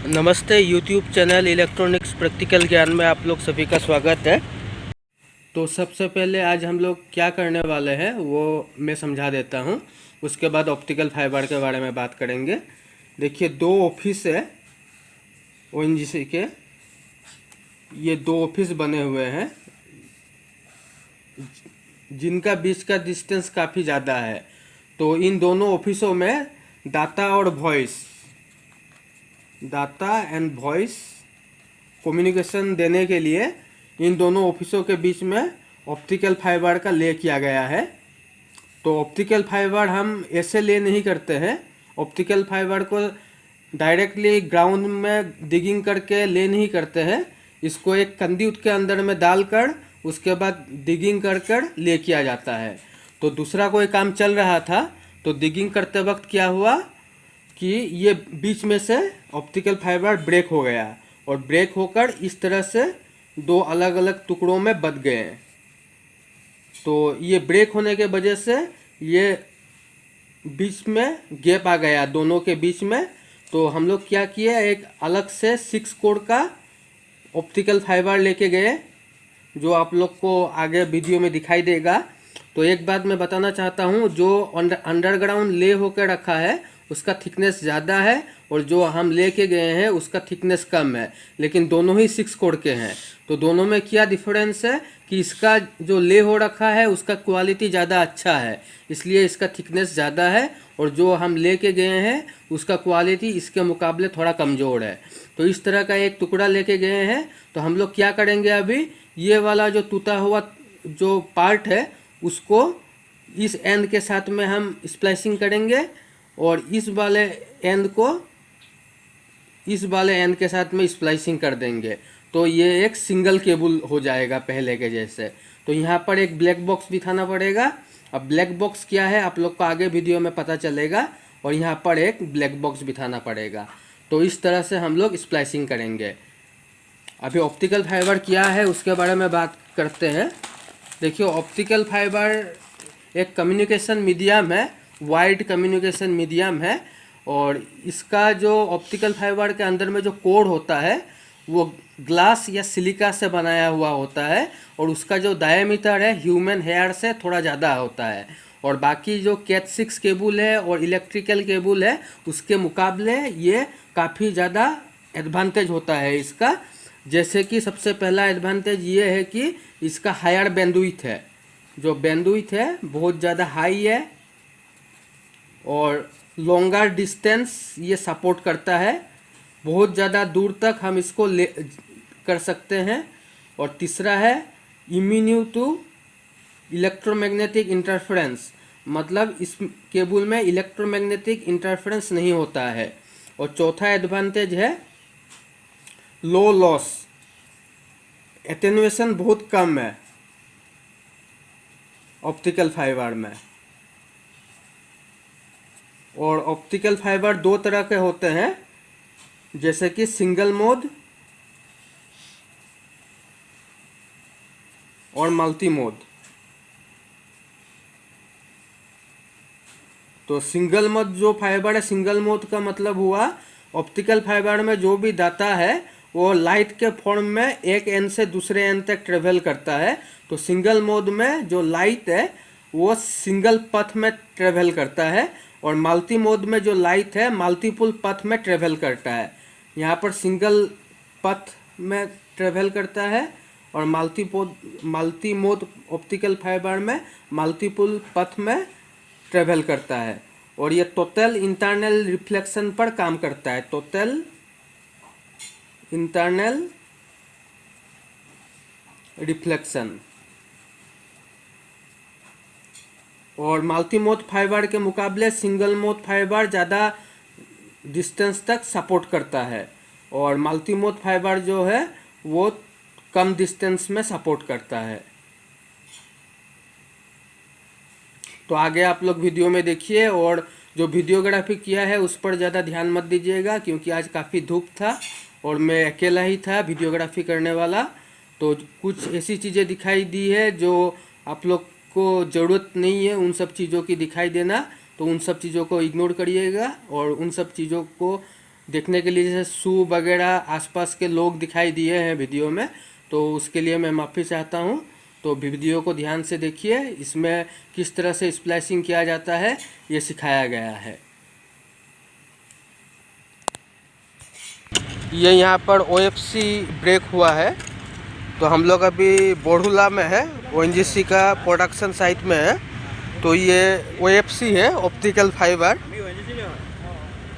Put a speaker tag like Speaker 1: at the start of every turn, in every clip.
Speaker 1: नमस्ते YouTube channel electronics practical ज्ञान में आप लोग सभी का स्वागत है। तो सबसे पहले आज हम लोग क्या करने वाले हैं वो मैं समझा देता हूँ। उसके बाद ऑप्टिकल फाइबर के बारे में बात करेंगे। देखिए, दो ऑफिस है ओएनजीसी के। ये दो ऑफिस बने हुए हैं जिनका बीच का डिस्टेंस काफ़ी ज़्यादा है। तो इन दोनों ऑफिसों में डाटा एंड वॉइस कम्युनिकेशन देने के लिए इन दोनों ऑफिसों के बीच में ऑप्टिकल फाइबर का ले किया गया है। तो ऑप्टिकल फाइबर हम ऐसे ले नहीं करते हैं। ऑप्टिकल फाइबर को डायरेक्टली ग्राउंड में डिगिंग करके ले नहीं करते हैं। इसको एक कंड्यूट के अंदर में डालकर उसके बाद डिगिंग कर कर ले किया जाता है। तो दूसरा कोई काम चल रहा था, तो डिगिंग करते वक्त क्या हुआ कि ये बीच में से ऑप्टिकल फाइबर ब्रेक हो गया और ब्रेक होकर इस तरह से दो अलग अलग टुकड़ों में बंट गए हैं। तो ये ब्रेक होने के वजह से ये बीच में गैप आ गया दोनों के बीच में। तो हम लोग क्या किए, एक अलग से 6 कोर का ऑप्टिकल फाइबर लेके गए जो आप लोग को आगे वीडियो में दिखाई देगा। तो एक बात मैं बताना चाहता हूँ, जो अंडरग्राउंड ले होकर रखा है उसका थिकनेस ज़्यादा है और जो हम लेके गए हैं उसका थिकनेस कम है, लेकिन दोनों ही 6 कोर के हैं। तो दोनों में क्या डिफरेंस है कि इसका जो ले हो रखा है उसका क्वालिटी ज़्यादा अच्छा है, इसलिए इसका थिकनेस ज़्यादा है, और जो हम लेके गए हैं उसका क्वालिटी इसके मुकाबले थोड़ा कमज़ोर है। तो इस तरह का एक टुकड़ा लेके गए हैं। तो हम लोग क्या करेंगे, अभी ये वाला जो टूटा हुआ जो पार्ट है उसको इस एंड के साथ में हम स्प्लाइसिंग करेंगे और इस वाले एंड को इस वाले एंड के साथ में स्प्लाइसिंग कर देंगे। तो ये एक सिंगल केबल हो जाएगा पहले के जैसे। तो यहाँ पर एक ब्लैक बॉक्स बिठाना पड़ेगा। अब ब्लैक बॉक्स क्या है आप लोग को आगे वीडियो में पता चलेगा, और यहाँ पर एक ब्लैक बॉक्स बिठाना पड़ेगा। तो इस तरह से हम लोग स्प्लाइसिंग करेंगे। अभी ऑप्टिकल फाइबर क्या है उसके बारे में बात करते हैं। देखिए, ऑप्टिकल फाइबर एक कम्युनिकेशन मीडियम है, वायर्ड कम्युनिकेशन मीडियम है, और इसका जो ऑप्टिकल फाइबर के अंदर में जो कोर होता है वो ग्लास या सिलिका से बनाया हुआ होता है, और उसका जो डायमीटर है ह्यूमन हेयर से थोड़ा ज़्यादा होता है। और बाकी जो कैट 6 केबल है और इलेक्ट्रिकल केबल है उसके मुकाबले ये काफ़ी ज़्यादा एडवांटेज होता है इसका। जैसे कि सबसे पहला एडवांटेज ये है कि इसका हायर बैंडविड्थ है। जो बैंडविड्थ है बहुत ज़्यादा हाई है और लॉन्गर डिस्टेंस ये सपोर्ट करता है, बहुत ज़्यादा दूर तक हम इसको ले कर सकते हैं। और तीसरा है इम्यून टू इलेक्ट्रोमैग्नेटिक इंटरफेरेंस, मतलब इस केबल में इलेक्ट्रोमैग्नेटिक इंटरफेरेंस नहीं होता है। और चौथा एडवांटेज है लो लॉस, एटेन्युएशन बहुत कम है ऑप्टिकल फाइबर में। और ऑप्टिकल फाइबर दो तरह के होते हैं, जैसे कि सिंगल मोड और मल्टी मोड। तो सिंगल मोड जो फाइबर है, सिंगल मोड का मतलब हुआ ऑप्टिकल फाइबर में जो भी डाटा है वो लाइट के फॉर्म में एक एंड से दूसरे एंड तक ट्रेवल करता है। तो सिंगल मोड में जो लाइट है वो सिंगल पथ में ट्रेवल करता है, और मल्टी मोड में जो लाइट है मल्टीपल पथ में ट्रेवल करता है। यहाँ पर सिंगल पथ में ट्रेवल करता है और मल्टी मोड ऑप्टिकल फाइबर में मल्टीपल पथ में ट्रेवल करता है। और ये टोटल इंटरनल रिफ्लेक्शन पर काम करता है, टोटल इंटरनल रिफ्लेक्शन। और मल्टी मोड फाइबर के मुकाबले सिंगल मोड फाइबर ज़्यादा डिस्टेंस तक सपोर्ट करता है, और मल्टी मोड फाइबर जो है वो कम डिस्टेंस में सपोर्ट करता है। तो आगे आप लोग वीडियो में देखिए, और जो वीडियोग्राफी किया है उस पर ज़्यादा ध्यान मत दीजिएगा क्योंकि आज काफ़ी धूप था और मैं अकेला ही था वीडियोग्राफी करने वाला। तो कुछ ऐसी चीज़ें दिखाई दी है जो आप लोग को ज़रूरत नहीं है उन सब चीज़ों की दिखाई देना, तो उन सब चीज़ों को इग्नोर करिएगा और उन सब चीज़ों को देखने के लिए, जैसे शू वगैरह आसपास के लोग दिखाई दिए हैं वीडियो में, तो उसके लिए मैं माफ़ी चाहता हूँ। तो वीडियो को ध्यान से देखिए, इसमें किस तरह से स्प्लाइसिंग किया जाता है ये सिखाया गया है। ये यहाँ पर OFC ब्रेक हुआ है। तो हम लोग अभी बोढ़ुला में है, ONGC का प्रोडक्शन साइट में है। तो ये OFC है, ऑप्टिकल फाइबर।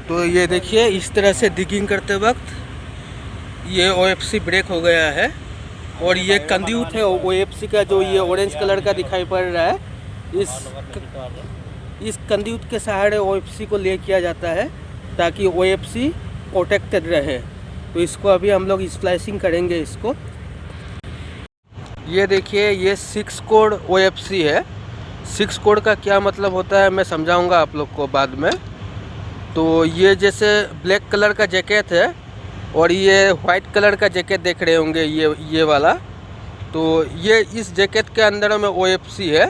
Speaker 1: तो ये देखिए इस तरह से डिगिंग करते वक्त ये OFC ब्रेक हो गया है। और ये कंड्यूट है OFC का, जो ये ऑरेंज कलर का दिखाई पड़ रहा है। इस कंड्यूट के सहारे OFC को ले किया जाता है ताकि OFC प्रोटेक्टेड रहे। तो इसको अभी हम लोग स्प्लाइसिंग करेंगे इसको। ये देखिए ये 6 कोड OFC है। 6 कोड का क्या मतलब होता है मैं समझाऊंगा आप लोग को बाद में। तो ये जैसे ब्लैक कलर का जैकेट है और ये वाइट कलर का जैकेट देख रहे होंगे, ये वाला। तो ये इस जैकेट के अंदर में OFC है।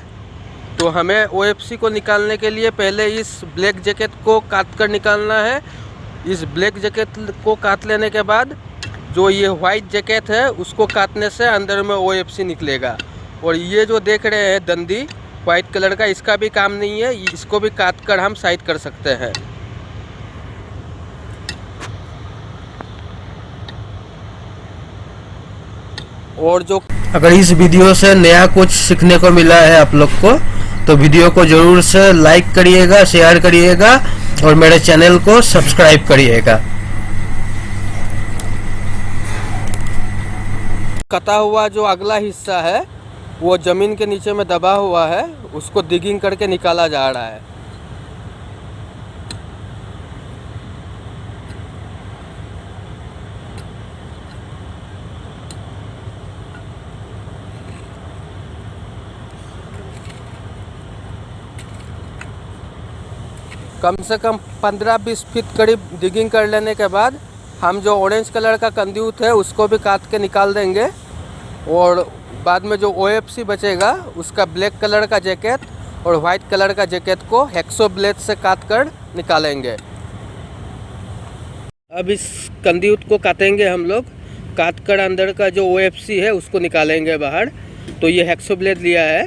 Speaker 1: तो हमें OFC को निकालने के लिए पहले इस ब्लैक जैकेट को काट कर निकालना है। इस ब्लैक जैकेट को काट लेने के बाद जो ये वाइट जैकेट है उसको काटने से अंदर में OFC निकलेगा। और ये जो देख रहे हैं दंडी वाइट कलर का, इसका भी काम नहीं है, इसको भी काट कर हम साइड कर सकते हैं। और जो अगर इस वीडियो से नया कुछ सीखने को मिला है आप लोग को, तो वीडियो को ज़रूर से लाइक करिएगा, शेयर करिएगा और मेरे चैनल को सब्सक्राइब करिएगा। कटा हुआ जो अगला हिस्सा है वो ज़मीन के नीचे में दबा हुआ है, उसको डिगिंग करके निकाला जा रहा है। कम से कम 15-20 फीट करीब डिगिंग कर लेने के बाद हम जो ऑरेंज कलर का कंड्यूट है उसको भी काट के निकाल देंगे। और बाद में जो OFC बचेगा उसका ब्लैक कलर का जैकेट और वाइट कलर का जैकेट को हैक्सो ब्लेड से काट कर निकालेंगे। अब इस कंड्यूट को काटेंगे हम लोग, काट कर अंदर का जो OFC है उसको निकालेंगे बाहर। तो ये हैक्सो ब्लेड लिया है।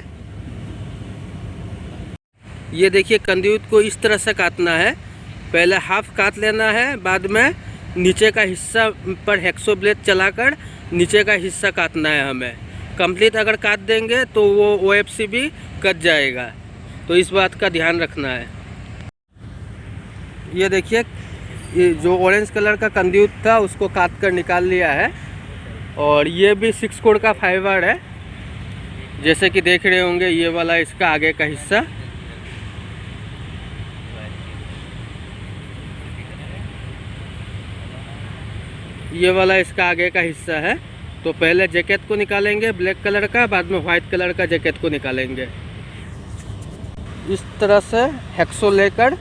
Speaker 1: ये देखिए कंड्यूट को इस तरह से काटना है, पहले हाफ काट लेना है, बाद में नीचे का हिस्सा पर हैक्सो ब्लेड चलाकर नीचे का हिस्सा काटना है हमें। कंप्लीट अगर काट देंगे तो वो OFC भी कट जाएगा, तो इस बात का ध्यान रखना है। ये देखिए ये जो ऑरेंज कलर का कंड्यूट था उसको काट कर निकाल लिया है। और ये भी 6 कोड का फाइबर है, जैसे कि देख रहे होंगे ये वाला इसका आगे का हिस्सा। ये वाला इसका आगे का हिस्सा है। तो पहले जैकेट को निकालेंगे ब्लैक कलर का, बाद में वाइट कलर का जैकेट को निकालेंगे। इस तरह से हैक्सो लेकर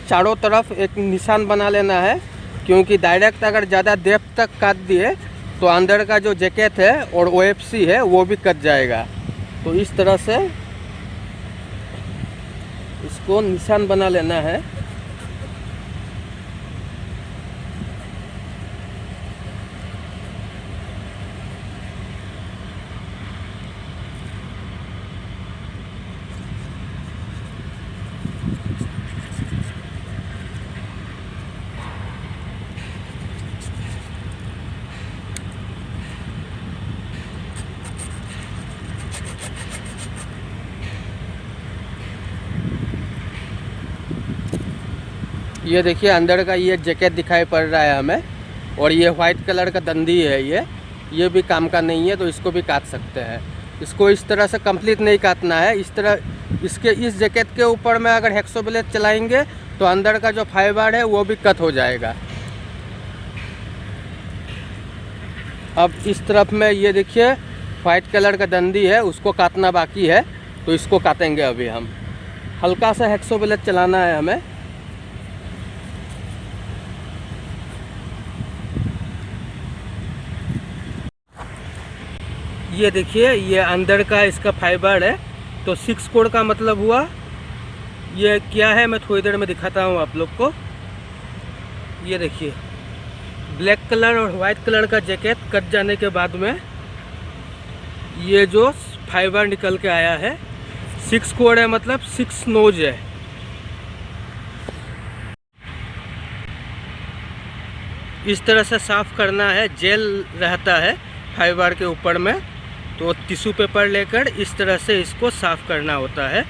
Speaker 1: चारों तरफ एक निशान बना लेना है, क्योंकि डायरेक्ट अगर ज़्यादा डेप्थ तक काट दिए तो अंदर का जो जैकेट है और OFC है वो भी कट जाएगा। तो इस तरह से इसको निशान बना लेना है। ये देखिए अंदर का ये जैकेट दिखाई पड़ रहा है हमें, और ये वाइट कलर का दंडी है, ये भी काम का नहीं है, तो इसको भी काट सकते हैं। इसको इस तरह से कंप्लीट नहीं काटना है। इस तरह इसके इस जैकेट के ऊपर में अगर हैक्सो ब्लेड चलाएंगे तो अंदर का जो फाइबर है वो भी कट हो जाएगा। अब इस तरफ में ये देखिए वाइट कलर का दंडी है, उसको काटना बाकी है, तो इसको काटेंगे अभी हम। हल्का सा हैक्सो ब्लेड चलाना है हमें। ये देखिए ये अंदर का इसका फाइबर है। तो 6 कोड का मतलब हुआ ये क्या है, मैं थोड़ी देर में दिखाता हूँ आप लोग को। ये देखिए ब्लैक कलर और वाइट कलर का जैकेट कट जाने के बाद में ये जो फाइबर निकल के आया है, 6 कोड है, मतलब 6 नोज है। इस तरह से साफ़ करना है। जेल रहता है फाइबर के ऊपर में, तो टिश्यू पेपर लेकर इस तरह से इसको साफ़ करना होता है।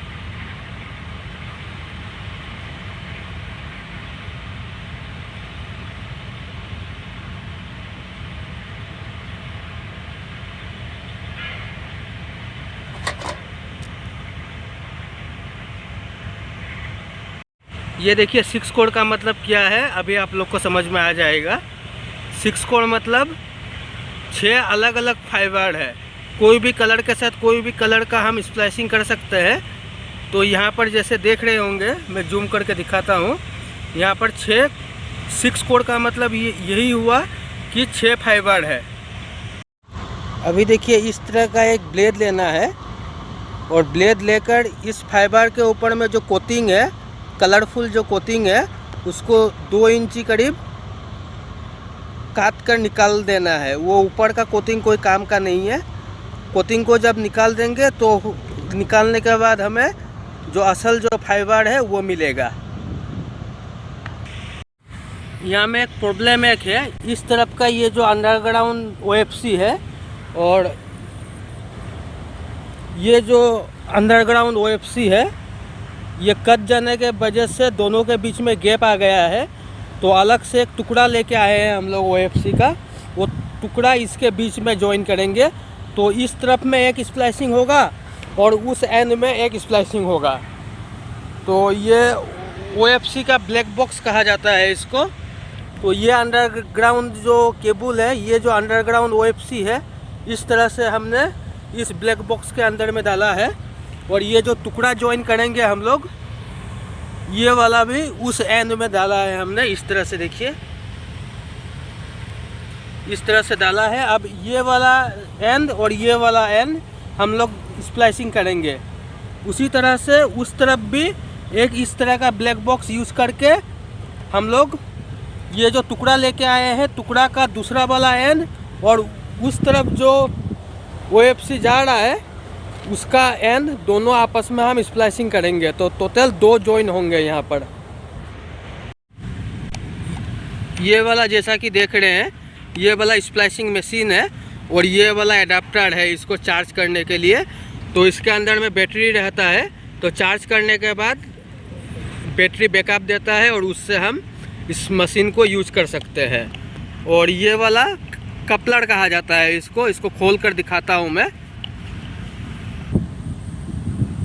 Speaker 1: ये देखिए 6 कोड का मतलब क्या है, अभी आप लोग को समझ में आ जाएगा। 6 कोड मतलब 6 अलग अलग फाइबर है। कोई भी कलर के साथ कोई भी कलर का हम स्प्लैशिंग कर सकते हैं। तो यहाँ पर जैसे देख रहे होंगे, मैं जूम करके दिखाता हूँ। यहाँ पर 6 कोड का मतलब यही हुआ कि 6 फाइबर है। अभी देखिए इस तरह का एक ब्लेड लेना है और ब्लेड लेकर इस फाइबर के ऊपर में जो कोटिंग है, कलरफुल जो कोटिंग है, उसको 2 इंची करीब काट कर निकाल देना है। वो ऊपर का कोटिंग कोई काम का नहीं है। कोटिंग को जब निकाल देंगे तो निकालने के बाद हमें जो असल जो फाइबर है वो मिलेगा। यहाँ में एक प्रॉब्लम एक है, इस तरफ का ये जो अंडरग्राउंड OFC है और ये जो अंडरग्राउंड OFC है, ये कट जाने के वजह से दोनों के बीच में गैप आ गया है। तो अलग से एक टुकड़ा लेके आए हैं हम लोग OFC का। वो टुकड़ा इसके बीच में जॉइन करेंगे, तो इस तरफ में एक स्प्लाइसिंग होगा और उस एंड में एक स्प्लाइसिंग होगा। तो ये OFC का ब्लैक बॉक्स कहा जाता है इसको। तो ये अंडरग्राउंड जो केबल है, ये जो अंडरग्राउंड OFC है, इस तरह से हमने इस ब्लैक बॉक्स के अंदर में डाला है। और ये जो टुकड़ा ज्वाइन करेंगे हम लोग, ये वाला भी उस एंड में डाला है हमने। इस तरह से देखिए, इस तरह से डाला है। अब ये वाला एंड और ये वाला एंड हम लोग स्प्लाइसिंग करेंगे। उसी तरह से उस तरफ भी एक इस तरह का ब्लैक बॉक्स यूज़ करके हम लोग ये जो टुकड़ा लेके आए हैं, टुकड़ा का दूसरा वाला एंड और उस तरफ जो OFC जा रहा है उसका एंड, दोनों आपस में हम स्प्लाइसिंग करेंगे। तो टोटल 2 जॉइन होंगे यहाँ पर। ये वाला जैसा कि देख रहे हैं, ये वाला स्प्लाइसिंग मशीन है और ये वाला एडाप्टर है इसको चार्ज करने के लिए। तो इसके अंदर में बैटरी रहता है, तो चार्ज करने के बाद बैटरी बैकअप देता है और उससे हम इस मशीन को यूज कर सकते हैं। और ये वाला कपलर कहा जाता है इसको खोल कर दिखाता हूँ मैं।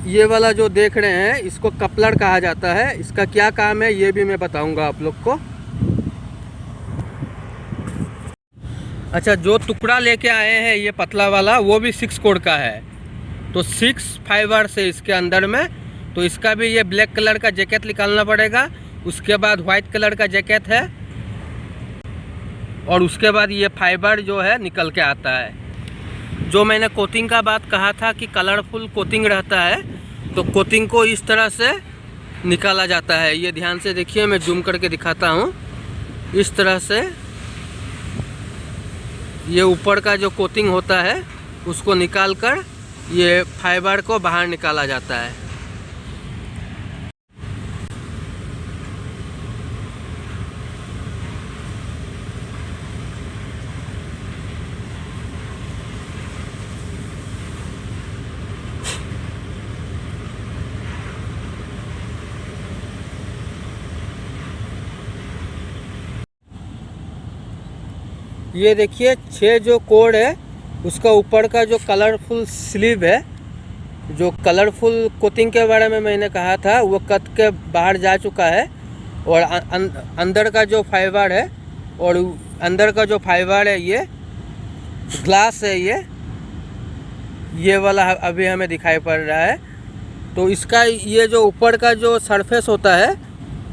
Speaker 1: ये वाला जो देख रहे हैं इसको कपलर कहा जाता है। इसका क्या काम है ये भी मैं बताऊंगा आप लोग को। अच्छा, जो टुकड़ा लेके आए हैं ये पतला वाला, वो भी 6 कोड का है। तो 6 फाइबर से इसके अंदर में, तो इसका भी ये ब्लैक कलर का जैकेट निकालना पड़ेगा। उसके बाद वाइट कलर का जैकेट है और उसके बाद ये फाइबर जो है निकल के आता है। जो मैंने कोटिंग का बात कहा था कि कलरफुल कोटिंग रहता है, तो कोटिंग को इस तरह से निकाला जाता है। ये ध्यान से देखिए, मैं जूम करके दिखाता हूँ। इस तरह से ये ऊपर का जो कोटिंग होता है उसको निकाल कर ये फाइबर को बाहर निकाला जाता है। ये देखिए 6 जो कोड है उसका ऊपर का जो कलरफुल स्लीव है, जो कलरफुल कोटिंग के बारे में मैंने कहा था, वो कट के बाहर जा चुका है। और अंदर का जो फाइबर है, और अंदर का जो फाइबर है ये ग्लास है, ये वाला अभी हमें दिखाई पड़ रहा है। तो इसका ये जो ऊपर का जो सरफेस होता है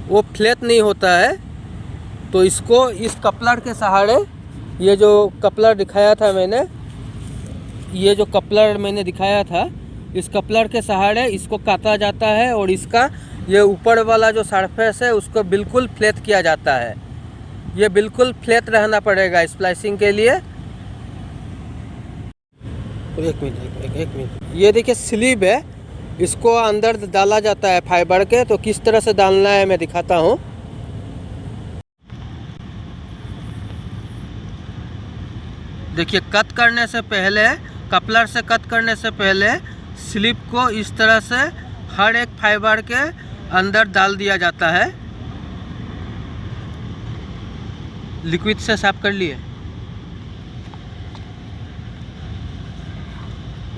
Speaker 1: वो फ्लैट नहीं होता है। तो इसको इस कपलर के सहारे, ये जो कपलर दिखाया था मैंने, ये जो कपलर मैंने दिखाया था, इस कपलर के सहारे इसको काटा जाता है और इसका ये ऊपर वाला जो सरफेस है उसको बिल्कुल फ्लैट किया जाता है। ये बिल्कुल फ्लैट रहना पड़ेगा स्प्लाइसिंग के लिए। एक मिनट, ये देखिए स्लीव है, इसको अंदर डाला जाता है फाइबर के। तो किस तरह से डालना है मैं दिखाता हूँ। देखिए कट करने से पहले, कपलर से कट करने से पहले स्लीव को इस तरह से हर एक फाइबर के अंदर डाल दिया जाता है। लिक्विड से साफ कर लिए।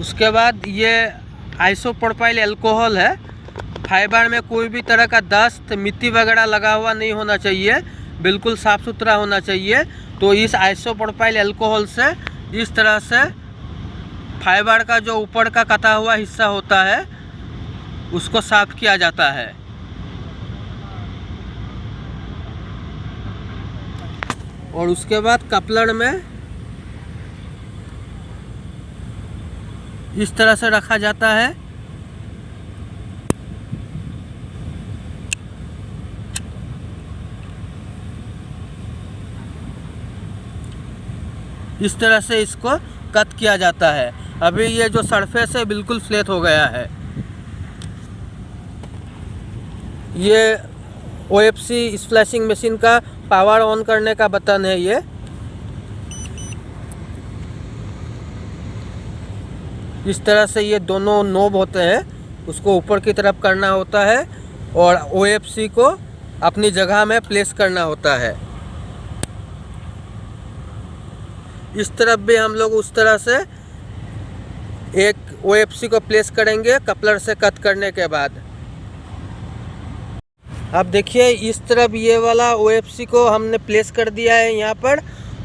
Speaker 1: उसके बाद ये आइसोप्रोपाइल अल्कोहल है। फाइबर में कोई भी तरह का डस्ट, मिट्टी वगैरह लगा हुआ नहीं होना चाहिए, बिल्कुल साफ़ सुथरा होना चाहिए। तो इस आइसोप्रोपाइल अल्कोहल से इस तरह से फाइबर का जो ऊपर का कटा हुआ हिस्सा होता है उसको साफ किया जाता है। और उसके बाद कपलर में इस तरह से रखा जाता है। इस तरह से इसको कट किया जाता है। अभी ये जो सरफेस है बिल्कुल फ्लैट हो गया है। ये OFC स्प्लैशिंग मशीन का पावर ऑन करने का बटन है। ये इस तरह से ये दोनों नोब होते हैं, उसको ऊपर की तरफ करना होता है और OFC को अपनी जगह में प्लेस करना होता है। इस तरफ भी हम लोग उस तरह से एक OFC को प्लेस करेंगे कपलर से कट करने के बाद। अब देखिए इस तरफ ये वाला OFC को हमने प्लेस कर दिया है यहाँ पर,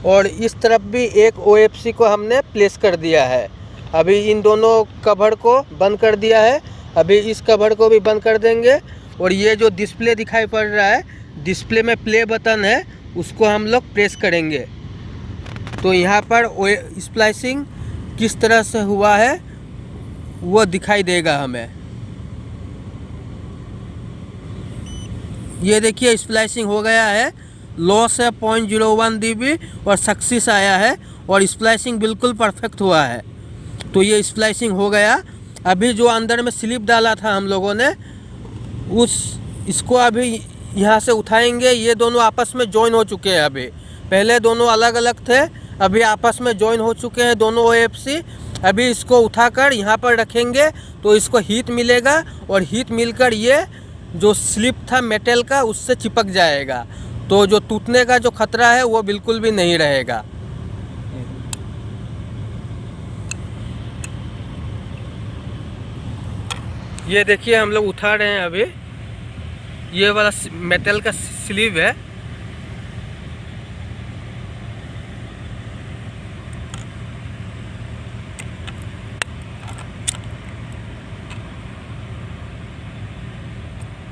Speaker 1: और इस तरफ भी एक OFC को हमने प्लेस कर दिया है। अभी इन दोनों कवर को बंद कर दिया है। अभी इस कवर को भी बंद कर देंगे। और ये जो डिस्प्ले दिखाई पड़ रहा है, डिस्प्ले में प्ले बटन है, उसको हम लोग प्रेस करेंगे तो यहाँ पर स्प्लाइसिंग किस तरह से हुआ है वो दिखाई देगा हमें। ये देखिए स्प्लाइसिंग हो गया है। लॉस है 0.01 dB और सक्सेस आया है और स्प्लाइसिंग बिल्कुल परफेक्ट हुआ है। तो ये स्प्लाइसिंग हो गया। अभी जो अंदर में स्लिप डाला था हम लोगों ने, इसको अभी यहाँ से उठाएंगे। ये दोनों आपस में जॉइन हो चुके हैं। अभी पहले दोनों अलग अलग थे, अभी आपस में जॉइन हो चुके हैं दोनों OFC। अभी इसको उठाकर यहाँ पर रखेंगे तो इसको हीट मिलेगा और हीट मिलकर ये जो स्लिप था मेटल का उससे चिपक जाएगा। तो जो टूटने का जो खतरा है वो बिल्कुल भी नहीं रहेगा। ये देखिए हम लोग उठा रहे हैं। अभी ये वाला मेटल का स्लीव है।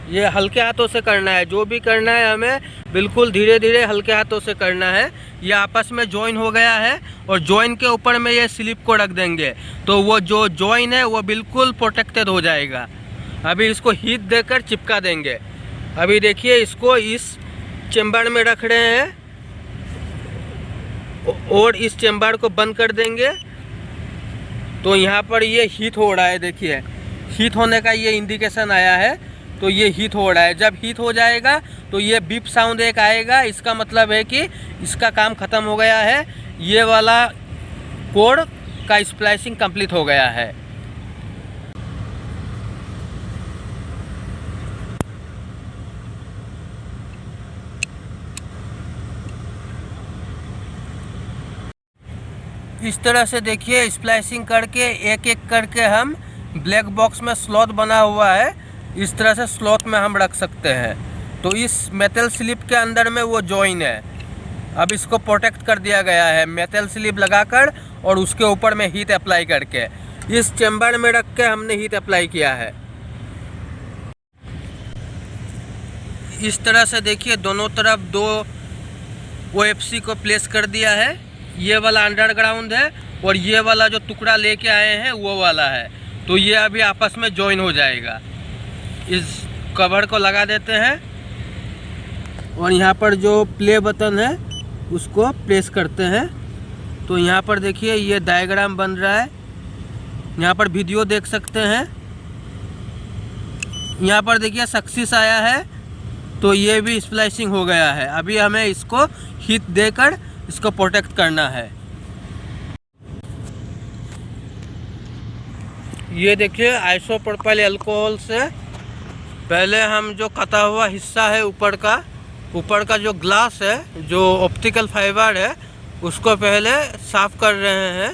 Speaker 1: ये हल्के हाथों से करना है, जो भी करना है हमें बिल्कुल धीरे धीरे हल्के हाथों से करना है। ये आपस में जॉइन हो गया है और जॉइन के ऊपर में ये स्लिप को रख देंगे तो वो जो जॉइन है वो बिल्कुल प्रोटेक्टेड हो जाएगा। अभी इसको हीट देकर चिपका देंगे। अभी देखिए इसको इस चेम्बर में रख रहे हैं और इस चेम्बर को बंद कर देंगे। तो यहाँ पर ये हीट हो रहा है। देखिए हीट होने का ये इंडिकेशन आया है। तो ये हीट हो रहा है। जब हीट हो जाएगा तो ये बीप साउंड एक आएगा। इसका मतलब है कि इसका काम ख़त्म हो गया है। ये वाला कोड का स्प्लाइसिंग कंप्लीट हो गया है। इस तरह से देखिए स्प्लाइसिंग करके एक एक करके हम ब्लैक बॉक्स में स्लॉट बना हुआ है, इस तरह से स्लॉट में हम रख सकते हैं। तो इस मेटल स्लिप के अंदर में वो जॉइन है। अब इसको प्रोटेक्ट कर दिया गया है मेटल स्लिप लगाकर और उसके ऊपर में हीट अप्लाई करके। इस चेम्बर में रख के हमने हीट अप्लाई किया है। इस तरह से देखिए दोनों तरफ दो OFC को प्लेस कर दिया है। ये वाला अंडरग्राउंड है और ये वाला जो टुकड़ा लेके आए हैं वो वाला है। तो ये अभी आपस में जॉइन हो जाएगा। इस कवर को लगा देते हैं। और यहाँ पर जो प्ले बटन है उसको प्रेस करते हैं तो यहाँ पर देखिए ये डायग्राम बन रहा है। यहाँ पर वीडियो देख सकते हैं। यहाँ पर देखिए सक्सेस आया है तो ये भी स्प्लाइसिंग हो गया है। अभी हमें इसको हीट देकर इसको प्रोटेक्ट करना है। ये देखिए आइसोप्रोपाइल अल्कोहल से पहले हम जो कटा हुआ हिस्सा है ऊपर का जो ग्लास है, जो ऑप्टिकल फाइबर है, उसको पहले साफ कर रहे हैं।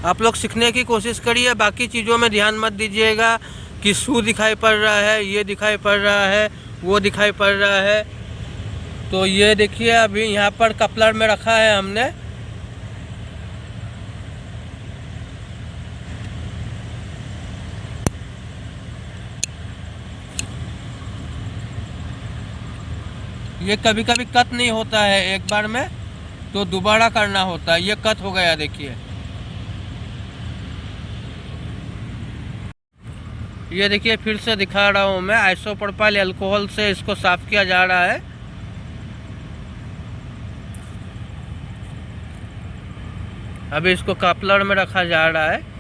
Speaker 1: आप लोग सीखने की कोशिश करिए, बाकी चीज़ों में ध्यान मत दीजिएगा कि शू दिखाई पड़ रहा है, ये दिखाई पड़ रहा है, वो दिखाई पड़ रहा है। तो ये देखिए अभी यहाँ पर कपलर में रखा है हमने। ये कभी कभी कट नहीं होता है एक बार में, तो दोबारा करना होता है। ये कट हो गया देखिए। ये देखिए फिर से दिखा रहा हूँ मैं, आइसोप्रोपाइल अल्कोहल से इसको साफ किया जा रहा है। अभी इसको कपलर में रखा जा रहा है।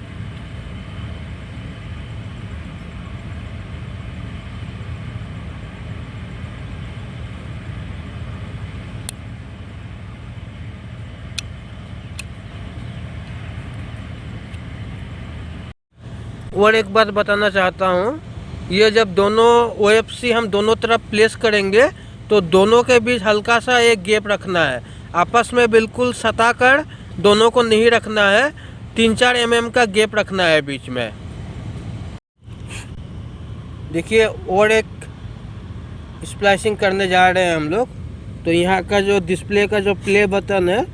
Speaker 1: और एक बात बताना चाहता हूँ, ये जब दोनों OFC हम दोनों तरफ प्लेस करेंगे तो दोनों के बीच हल्का सा एक गैप रखना है। आपस में बिल्कुल सटा कर दोनों को नहीं रखना है, 3-4 mm का गैप रखना है बीच में। देखिए और एक स्प्लाइसिंग करने जा रहे हैं हम लोग। तो यहाँ का जो डिस्प्ले का जो प्ले बटन है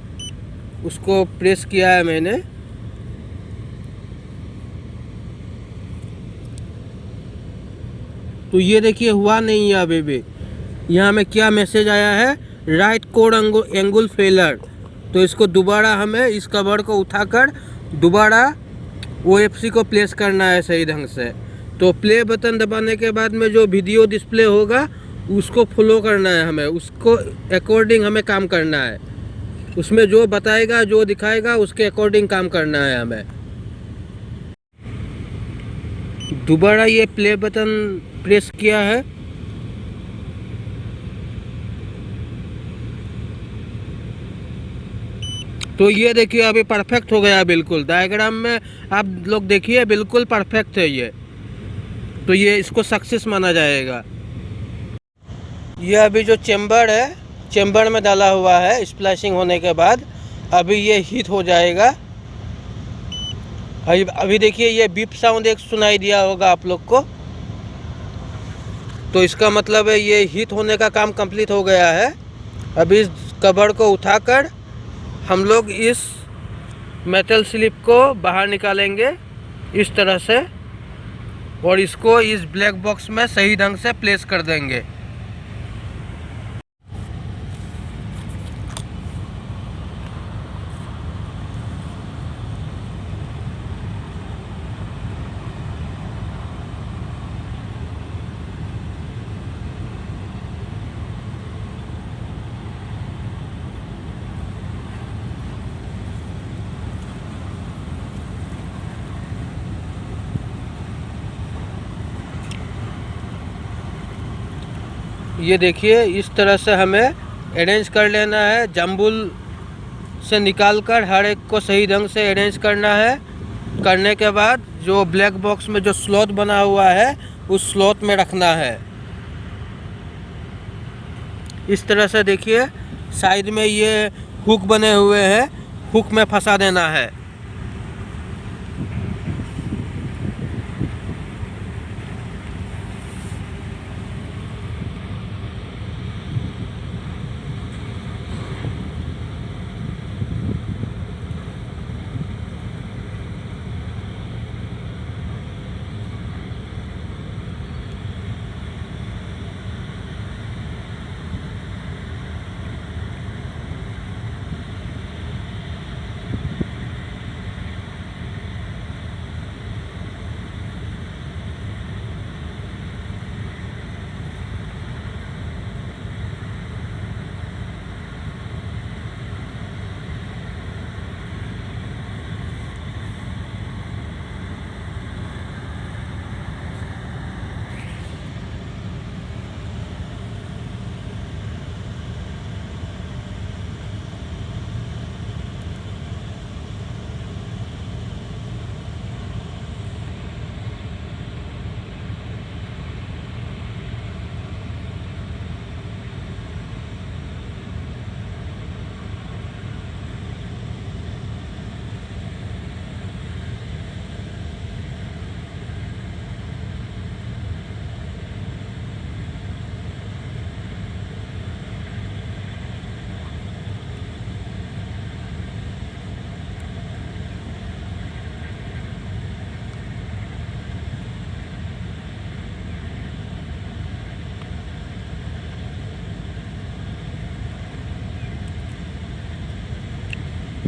Speaker 1: उसको प्रेस किया है मैंने। तो ये देखिए हुआ नहीं है अभी भी। यहाँ में क्या मैसेज आया है, राइट कोर एंगल फेलर। तो इसको दोबारा हमें इस कवर को उठाकर दोबारा OFC को प्लेस करना है सही ढंग से। तो प्ले बटन दबाने के बाद में जो वीडियो डिस्प्ले होगा उसको फॉलो करना है हमें, उसको अकॉर्डिंग हमें काम करना है। उसमें जो बताएगा, जो दिखाएगा, उसके अकॉर्डिंग काम करना है हमें। दोबारा ये प्ले बटन प्रेस किया है। तो ये देखिए अभी परफेक्ट हो गया बिल्कुल। डायग्राम में आप लोग देखिए बिल्कुल परफेक्ट है ये। तो ये इसको सक्सेस माना जाएगा। ये अभी जो चेम्बर है, चेम्बर में डाला हुआ है स्प्लैशिंग होने के बाद। अभी ये हीट हो जाएगा। अभी देखिए ये बीप साउंड एक सुनाई दिया होगा आप लोग को। तो इसका मतलब है ये हीट होने का काम कंप्लीट हो गया है। अभी इस कवर को उठाकर हम लोग इस मेटल स्लिप को बाहर निकालेंगे इस तरह से, और इसको इस ब्लैक बॉक्स में सही ढंग से प्लेस कर देंगे। ये देखिए इस तरह से हमें अरेंज कर लेना है। जम्बुल से निकालकर हर एक को सही ढंग से अरेंज करना है। करने के बाद जो ब्लैक बॉक्स में जो स्लॉट बना हुआ है उस स्लॉट में रखना है। इस तरह से देखिए साइड में ये हुक बने हुए हैं, हुक में फंसा देना है।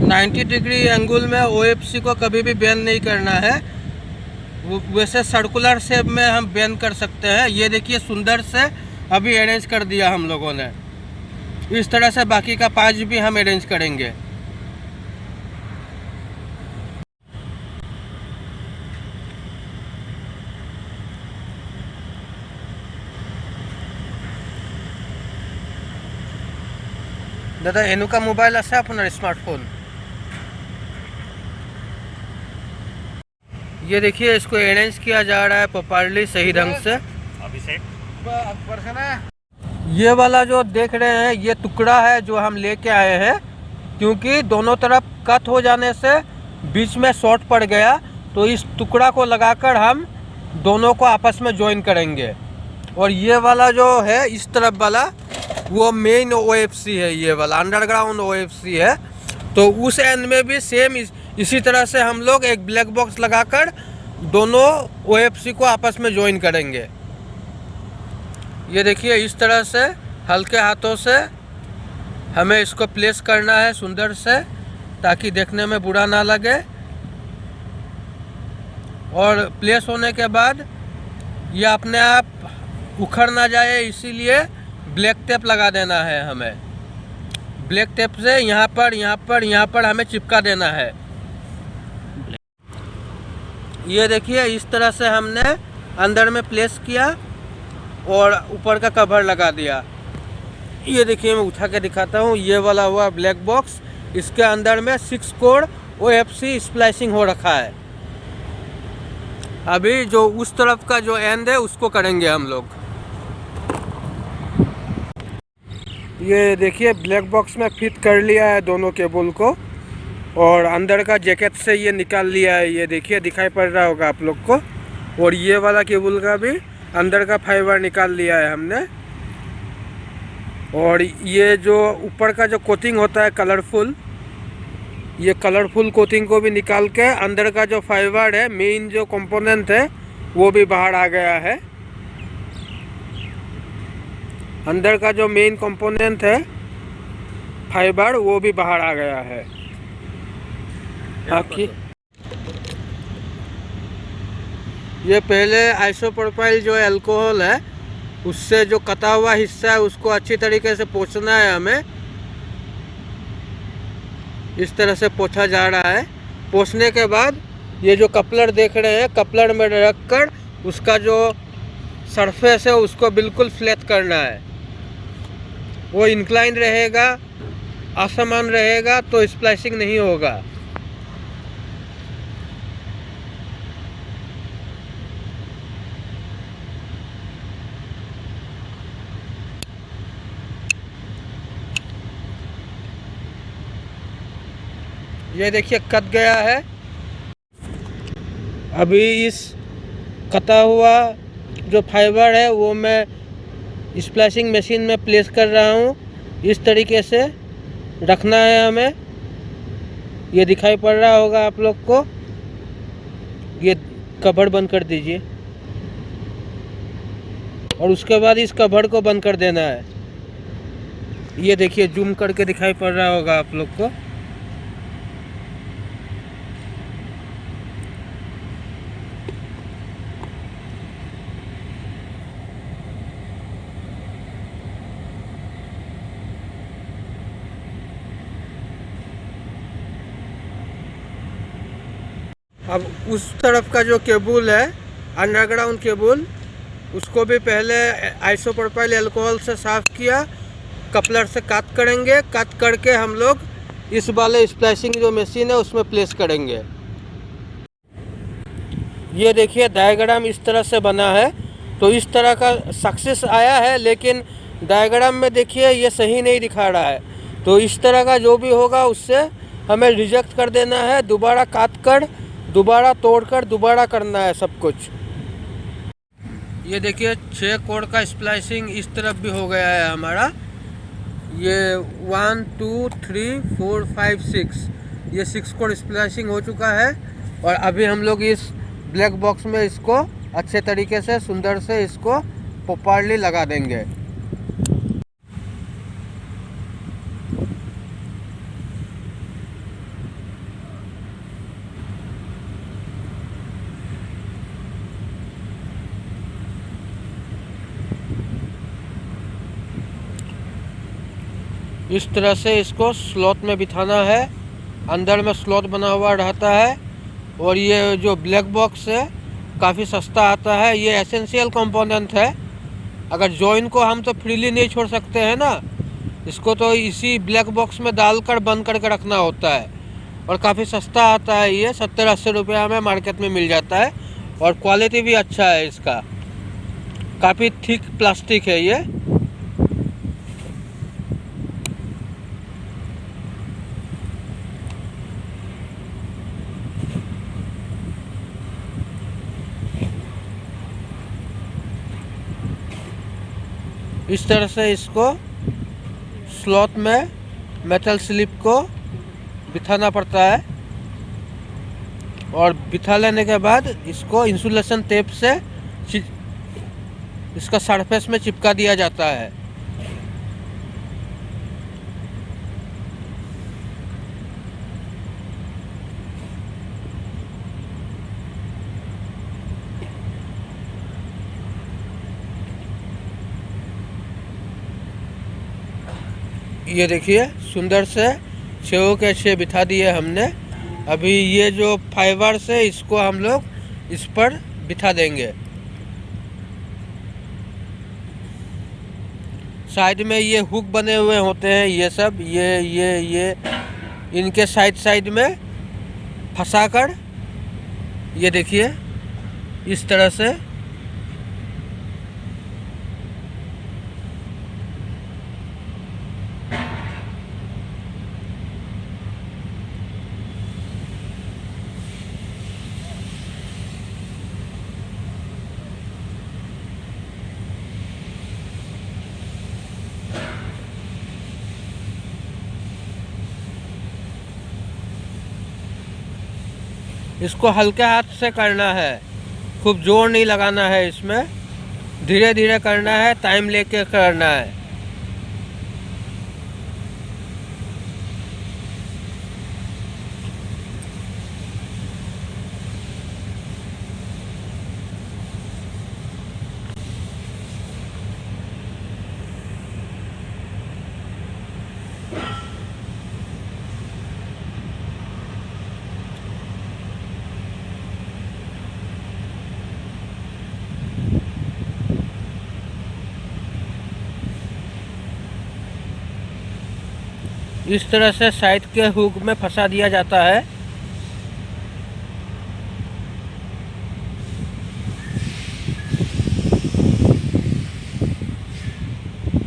Speaker 1: 90 डिग्री एंगल में OFC को कभी भी बेंड नहीं करना है। वैसे सर्कुलर शेप में हम बेंड कर सकते हैं। ये देखिए सुंदर से अभी अरेंज कर दिया हम लोगों ने। इस तरह से बाकी का 5 भी हम अरेंज करेंगे। दादा एनुका मोबाइल আছে আপনার स्मार्टफोन? ये देखिए इसको अरेंज किया जा रहा है प्रॉपर्ली सही ढंग से। अभिषेक ये वाला जो देख रहे हैं ये टुकड़ा है जो हम लेके आए हैं, क्योंकि दोनों तरफ कट हो जाने से बीच में शॉर्ट पड़ गया, तो इस टुकड़ा को लगाकर हम दोनों को आपस में ज्वाइन करेंगे। और ये वाला जो है इस तरफ वाला वो मेन OFC है, ये वाला अंडरग्राउंड OFC है। तो उस एंड में भी सेम इसी तरह से हम लोग एक ब्लैक बॉक्स लगाकर दोनों OFC को आपस में ज्वाइन करेंगे। ये देखिए इस तरह से हल्के हाथों से हमें इसको प्लेस करना है सुंदर से, ताकि देखने में बुरा ना लगे। और प्लेस होने के बाद ये अपने आप उखड़ ना जाए, इसीलिए ब्लैक टेप लगा देना है हमें। ब्लैक टेप से यहाँ पर हमें चिपका देना है। ये देखिए इस तरह से हमने अंदर में प्लेस किया और ऊपर का कवर लगा दिया। ये देखिए मैं उठा के दिखाता हूँ, ये वाला हुआ ब्लैक बॉक्स, इसके अंदर में 6 कोर OFC स्प्लाइसिंग हो रखा है। अभी जो उस तरफ का जो एंड है उसको करेंगे हम लोग। ये देखिए ब्लैक बॉक्स में फिट कर लिया है दोनों केबल को, और अंदर का जैकेट से ये निकाल लिया है। ये देखिए दिखाई पड़ रहा होगा आप लोग को। और ये वाला केबल का भी अंदर का फाइबर निकाल लिया है हमने। और ये जो ऊपर का जो कोटिंग होता है कलरफुल, ये कलरफुल कोटिंग को भी निकाल के अंदर का जो फाइबर है मेन जो कंपोनेंट है वो भी बाहर आ गया है। अंदर का जो मेन कंपोनेंट है फाइबर वो भी बाहर आ गया है। बाकी ये पहले आइसोप्रोपाइल जो अल्कोहल है उससे जो कटा हुआ हिस्सा है उसको अच्छी तरीके से पोंछना है हमें। इस तरह से पोंछा जा रहा है। पोंछने के बाद ये जो कपलर देख रहे हैं, कपलर में रखकर उसका जो सरफेस है उसको बिल्कुल फ्लैट करना है। वो इंक्लाइन रहेगा, असमान रहेगा तो स्प्लाइसिंग नहीं होगा। ये देखिए कट गया है। अभी इस कटा हुआ जो फाइबर है वो मैं स्प्लाइसिंग मशीन में प्लेस कर रहा हूँ। इस तरीके से रखना है हमें। ये दिखाई पड़ रहा होगा आप लोग को। ये कवर बंद कर दीजिए और उसके बाद इस कवर को बंद कर देना है। ये देखिए जूम करके दिखाई पड़ रहा होगा आप लोग को। अब उस तरफ का जो केबल है अंडरग्राउंड केबल, उसको भी पहले आइसोप्रोपाइल अल्कोहल से साफ़ किया, कपलर से कट करेंगे। कट करके हम लोग इस वाले स्प्लाइसिंग जो मशीन है उसमें प्लेस करेंगे। ये देखिए डायग्राम इस तरह से बना है। तो इस तरह का सक्सेस आया है, लेकिन डायग्राम में देखिए ये सही नहीं दिखा रहा है। तो इस तरह का जो भी होगा उससे हमें रिजेक्ट कर देना है। दोबारा काट कर, दोबारा तोड़कर, दोबारा करना है सब कुछ। ये देखिए 6 कोर का स्प्लाइसिंग इस तरफ भी हो गया है हमारा। ये 1 2 3 4 5 6 ये 6 कोर स्प्लाइसिंग हो चुका है। और अभी हम लोग इस ब्लैक बॉक्स में इसको अच्छे तरीके से सुंदर से इसको प्रॉपर्ली लगा देंगे। इस तरह से इसको स्लॉट में बिठाना है। अंदर में स्लॉट बना हुआ रहता है। और ये जो ब्लैक बॉक्स है काफ़ी सस्ता आता है। ये एसेंशियल कंपोनेंट है। अगर जॉइन को हम तो फ्रीली नहीं छोड़ सकते हैं ना, इसको तो इसी ब्लैक बॉक्स में डालकर बंद करके रखना होता है। और काफ़ी सस्ता आता है। ये 70-80 रुपया में मार्केट में मिल जाता है। और क्वालिटी भी अच्छा है इसका। काफ़ी थिक प्लास्टिक है ये। इस तरह से इसको स्लॉट में मेटल स्लिप को बिठाना पड़ता है। और बिठा लेने के बाद इसको इंसुलेशन टेप से इसका सरफेस में चिपका दिया जाता है। ये देखिए सुंदर से छेव के छे बिठा दिए हमने। अभी ये जो फाइबर से इसको हम लोग इस पर बिठा देंगे। साइड में ये हुक बने हुए होते हैं, ये सब ये इनके साइड में फंसाकर ये देखिए इस तरह से इसको हल्के हाथ से करना है। खूब जोर नहीं लगाना है इसमें, धीरे धीरे करना है, टाइम लेके करना है। इस तरह से साइड के हुक में फंसा दिया जाता है।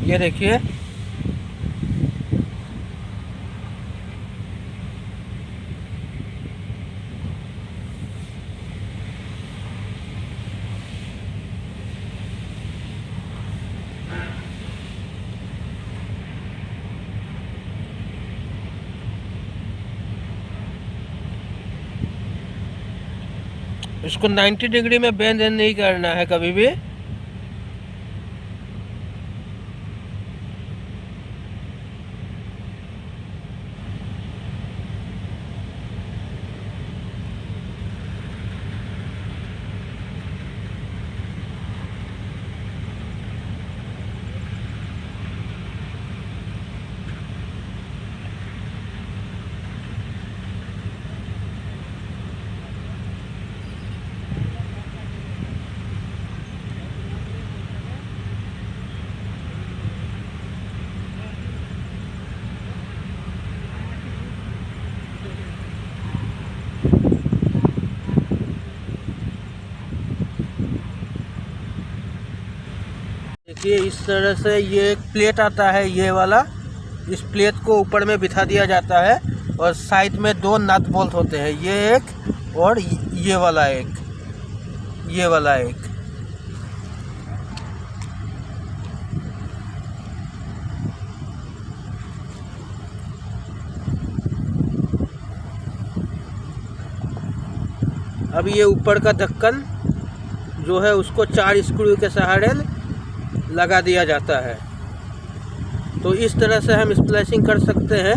Speaker 1: ये देखिए इसको 90 डिग्री में बेंड नहीं करना है कभी भी। देखिए इस तरह से ये एक प्लेट आता है, ये वाला। इस प्लेट को ऊपर में बिठा दिया जाता है और साइड में दो नट बोल्ट होते हैं, ये एक और ये वाला एक, ये वाला एक। अब ये ऊपर का ढक्कन जो है उसको 4 स्क्रू के सहारे लगा दिया जाता है। तो इस तरह से हम स्प्लैशिंग कर सकते हैं।